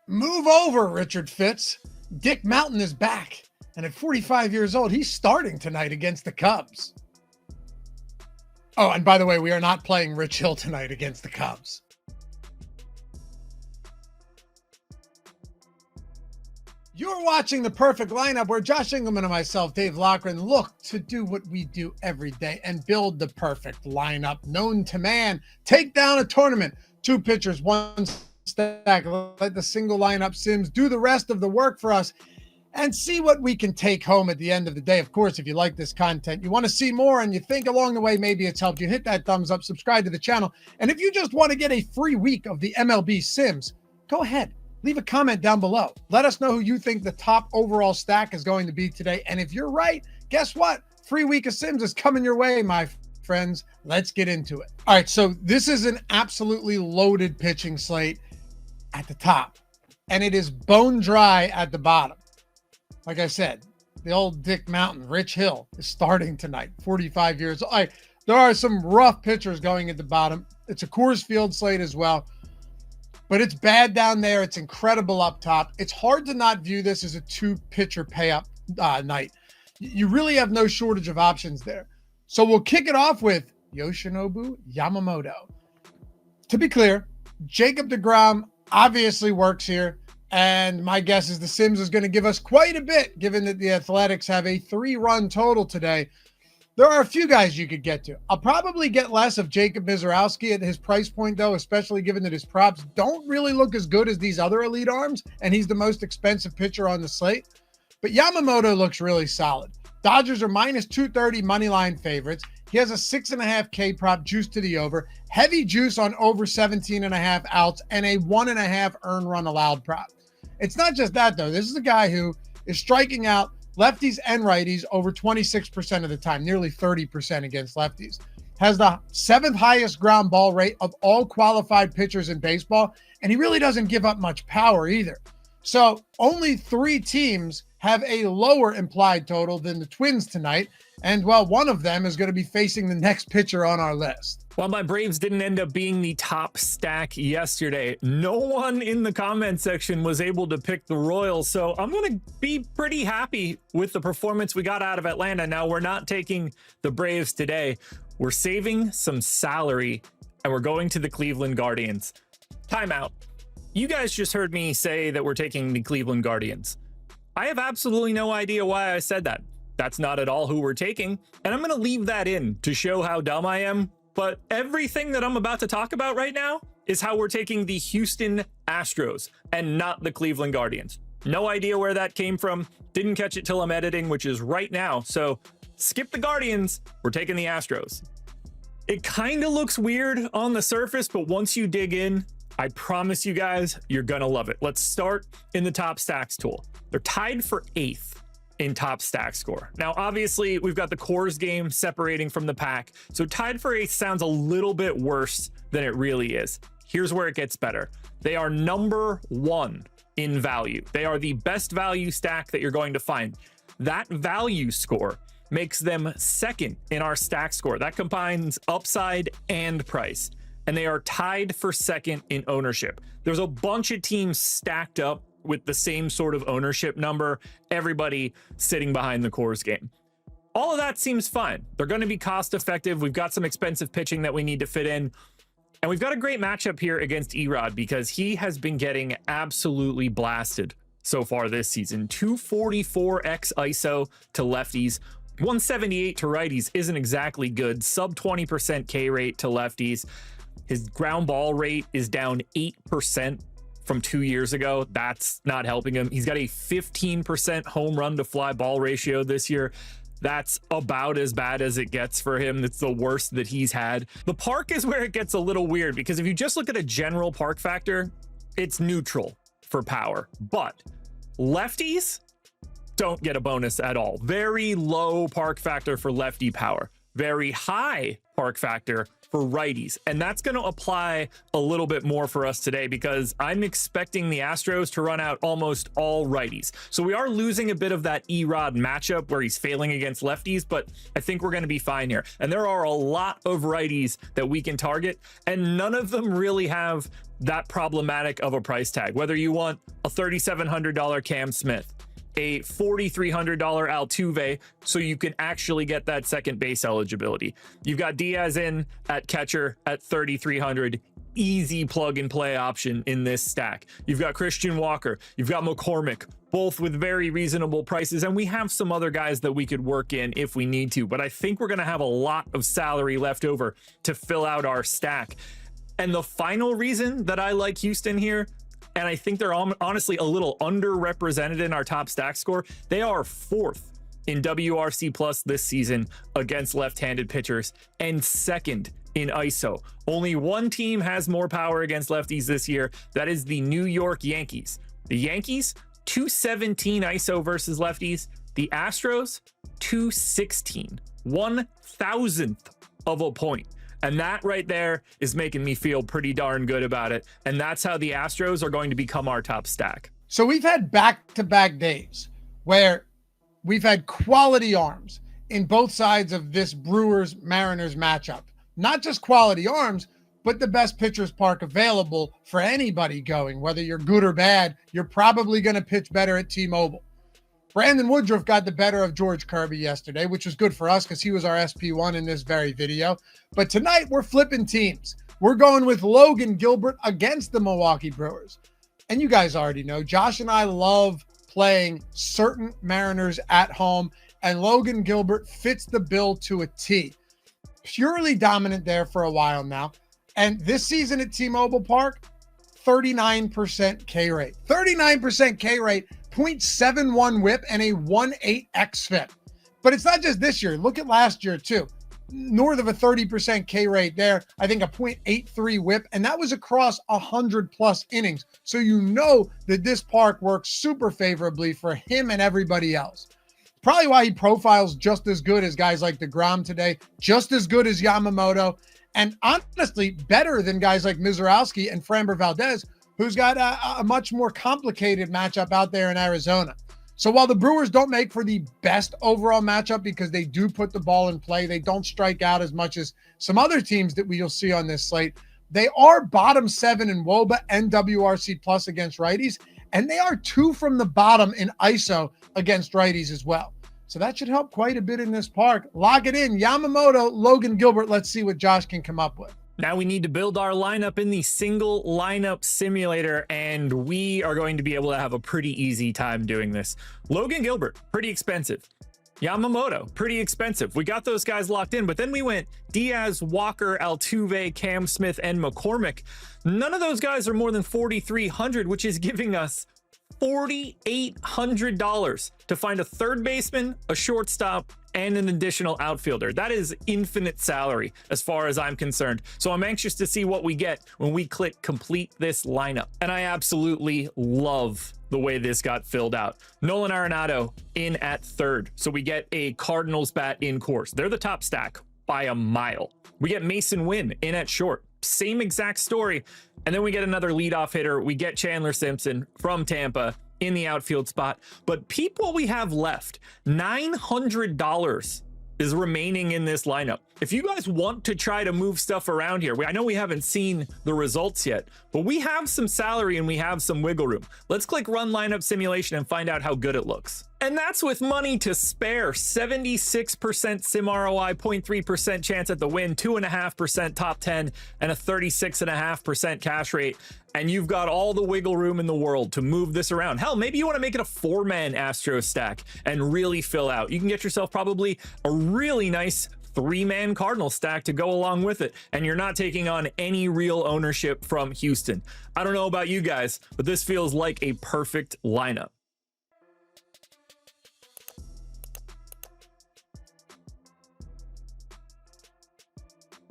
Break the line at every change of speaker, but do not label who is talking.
Move over, Richard Fitz. Dick Mountain is back. And at 45 years old, he's starting tonight against the Cubs. Oh, and by the way, we are not playing Rich Hill tonight against the Cubs. You're watching The Perfect Lineup, where Josh Engleman and myself, Dave Loughran, look to do what we do every day and build the perfect lineup known to man. Take down a tournament. 2 pitchers, 1 stack. Let the single lineup sims do the rest of the work for us and see what we can take home at the end of the day. Of course, if you like this content, you want to see more, and you think along the way maybe it's helped you, hit that thumbs up, subscribe to the channel. And if you just want to get a free week of the MLB Sims, go ahead. Leave a comment down below. Let us know who you think the top overall stack is going to be today. And if you're right, guess what? Free week of Sims is coming your way, my friends. Let's get into it. All right, so this is an absolutely loaded pitching slate at the top, and it is bone dry at the bottom. Like I said, the old Dick Mountain, Rich Hill, is starting tonight, 45 years old. There are some rough pitchers going at the bottom. It's a Coors Field slate as well. But it's bad down there. It's incredible up top. It's hard to not view this as a 2-pitcher pay-up night. You really have no shortage of options there. So we'll kick it off with Yoshinobu Yamamoto. To be clear, Jacob deGrom obviously works here. And my guess is the Sims is going to give us quite a bit, given that the Athletics have a 3-run total today. There are a few guys you could get to. I'll probably get less of Jacob Mizorowski at his price point, though, especially given that his props don't really look as good as these other elite arms, and he's the most expensive pitcher on the slate. But Yamamoto looks really solid. Dodgers are minus 230 moneyline favorites. He has a 6.5K prop juice to the over, heavy juice on over 17.5 outs, and a 1.5 earned run allowed prop. It's not just that, though. This is a guy who is striking out lefties and righties over 26% of the time, nearly 30% against lefties. Has the 7th highest ground ball rate of all qualified pitchers in baseball, and he really doesn't give up much power either. So only 3 teams have a lower implied total than the Twins tonight, and well, one of them is going to be facing the next pitcher on our list.
While my Braves didn't end up being the top stack yesterday, no one in the comment section was able to pick the Royals, so I'm going to be pretty happy with the performance we got out of Atlanta. Now, we're not taking the Braves today. We're saving some salary, and we're going to the Cleveland Guardians. Timeout. You guys just heard me say that we're taking the Cleveland Guardians. I have absolutely no idea why I said that. That's not at all who we're taking, and I'm going to leave that in to show how dumb I am. But everything that I'm about to talk about right now is how we're taking the Houston Astros and not the Cleveland Guardians. No idea where that came from. Didn't catch it till I'm editing, which is right now. So skip the Guardians. We're taking the Astros. It kind of looks weird on the surface, but once you dig in, I promise you guys, you're going to love it. Let's start in the top stacks tool. They're tied for 8th. In top stack score. Now, obviously, we've got the Coors game separating from the pack, so tied for 8th sounds a little bit worse than it really is. Here's where it gets better. They are number 1 in value. They are the best value stack that you're going to find. That value score makes them 2nd in our stack score. That combines upside and price, and they are tied for 2nd in ownership. There's a bunch of teams stacked up with the same sort of ownership number, everybody sitting behind the Coors game. All of that seems fine. They're going to be cost effective. We've got some expensive pitching that we need to fit in. And we've got a great matchup here against Erod because he has been getting absolutely blasted so far this season. 244x ISO to lefties, 178 to righties isn't exactly good. Sub 20% K rate to lefties. His ground ball rate is down 8% from 2 years ago. That's not helping him. He's got a 15% home run to fly ball ratio this year. That's about as bad as it gets for him. It's the worst that he's had. The park is where it gets a little weird because if you just look at a general park factor, it's neutral for power, but lefties don't get a bonus at all. Very low park factor for lefty power. Very high park factor for righties. And that's going to apply a little bit more for us today because I'm expecting the Astros to run out almost all righties. So we are losing a bit of that Erod matchup where he's failing against lefties, but I think we're going to be fine here. And there are a lot of righties that we can target, and none of them really have that problematic of a price tag. Whether you want a $3,700 Cam Smith, a $4,300 Altuve, so you can actually get that second base eligibility. You've got Diaz in at catcher at $3,300. Easy plug and play option in this stack. You've got Christian Walker, you've got McCormick, both with very reasonable prices, and we have some other guys that we could work in if we need to, but I think we're going to have a lot of salary left over to fill out our stack. And the final reason that I like Houston here, and I think they're honestly a little underrepresented in our top stack score, they are 4th in WRC plus this season against left-handed pitchers and 2nd in ISO. Only one team has more power against lefties this year. That is the New York Yankees. The Yankees, 217 ISO versus lefties. The Astros, 216, 1,000th of a point. And that right there is making me feel pretty darn good about it. And that's how the Astros are going to become our top stack.
So we've had back-to-back days where we've had quality arms in both sides of this Brewers-Mariners matchup. Not just quality arms, but the best pitcher's park available for anybody going. Whether you're good or bad, you're probably going to pitch better at T-Mobile. Brandon Woodruff got the better of George Kirby yesterday, which was good for us because he was our SP1 in this very video. But tonight, we're flipping teams. We're going with Logan Gilbert against the Milwaukee Brewers. And you guys already know, Josh and I love playing certain Mariners at home, and Logan Gilbert fits the bill to a T. Purely dominant there for a while now. And this season at T-Mobile Park, 39% K rate. 39% K rate, 0.71 whip, and a 1.8 xFIP. But it's not just this year. Look at last year, too. North of a 30% K rate there. I think a 0.83 whip, and that was across 100-plus innings. So you know that this park works super favorably for him and everybody else. Probably why he profiles just as good as guys like DeGrom today, just as good as Yamamoto, and honestly, better than guys like Mizorowski and Framber Valdez, who's got a much more complicated matchup out there in Arizona. So while the Brewers don't make for the best overall matchup because they do put the ball in play, they don't strike out as much as some other teams that we'll see on this slate, they are bottom 7 in WOBA and WRC plus against righties, and they are 2 from the bottom in ISO against righties as well. So that should help quite a bit in this park. Lock it in. Yamamoto, Logan Gilbert. Let's see what Josh can come up with.
Now we need to build our lineup in the single lineup simulator, and we are going to be able to have a pretty easy time doing this. Logan Gilbert, pretty expensive. Yamamoto, pretty expensive. We got those guys locked in, but then we went Diaz, Walker, Altuve, Cam Smith, and McCormick. None of those guys are more than $4,300, which is giving us $4,800 to find a third baseman, a shortstop, and an additional outfielder. That is infinite salary as far as I'm concerned. So I'm anxious to see what we get when we click complete this lineup. And I absolutely love the way this got filled out. Nolan Arenado in at third. So we get a Cardinals bat in course. They're the top stack by a mile. We get Mason Wynn in at short. Same exact story. And then we get another leadoff hitter. We get Chandler Simpson from Tampa in the outfield spot. But peep what we have left. $900 is remaining in this lineup. If you guys want to try to move stuff around here, I know we haven't seen the results yet, but we have some salary and we have some wiggle room. Let's click run lineup simulation and find out how good it looks. And that's with money to spare. 76% sim ROI, 0.3% chance at the win, 2.5% top 10, and a 36.5% cash rate. And you've got all the wiggle room in the world to move this around. Hell, maybe you want to make it a 4-man Astros stack and really fill out. You can get yourself probably a really nice 3-man Cardinal stack to go along with it, and you're not taking on any real ownership from Houston. I don't know about you guys, but this feels like a perfect lineup.